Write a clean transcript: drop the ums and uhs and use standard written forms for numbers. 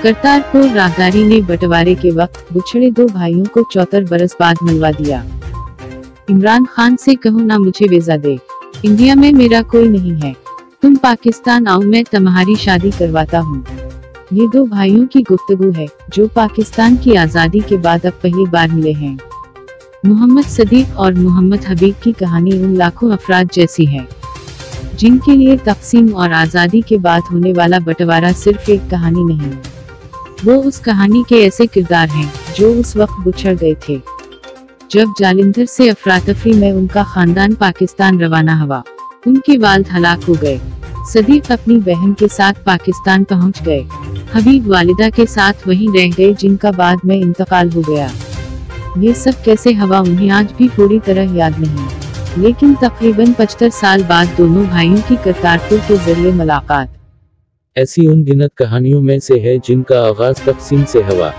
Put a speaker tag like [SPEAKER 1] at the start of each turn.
[SPEAKER 1] करतारपुर राहदारी ने बंटवारे के वक्त बिछड़े दो भाइयों को 74 बरस बाद मिलवा दिया। इमरान खान से कहो ना मुझे वीजा दे, इंडिया में मेरा कोई नहीं है, तुम पाकिस्तान आओ मैं तुम्हारी शादी करवाता हूँ। ये दो भाइयों की गुफ्तगू है जो पाकिस्तान की आज़ादी के बाद अब पहली बार मिले हैं। मोहम्मद सदीक और मोहम्मद हबीब की कहानी उन लाखों अफराद जैसी है जिनके लिए तक़सीम और आज़ादी के बाद होने वाला बंटवारा सिर्फ एक कहानी नहीं, वो उस कहानी के ऐसे किरदार हैं जो उस वक्त बिछड़ गए थे जब जालिंधर से अफरा-तफरी में उनका खानदान पाकिस्तान रवाना हुआ। उनके वालिद हलाक हो गए। सदीक अपनी बहन के साथ पाकिस्तान पहुंच गए। हबीब वालिदा के साथ वहीं रह गए जिनका बाद में इंतकाल हो गया। ये सब कैसे हुआ उन्हें आज भी पूरी तरह याद नहीं, लेकिन तकरीबन 75 साल बाद दोनों भाइयों की करतारपुर के जरिए मुलाकात
[SPEAKER 2] ऐसी उनगिनत कहानियों में से है जिनका आगाज तक़सीम से हुआ।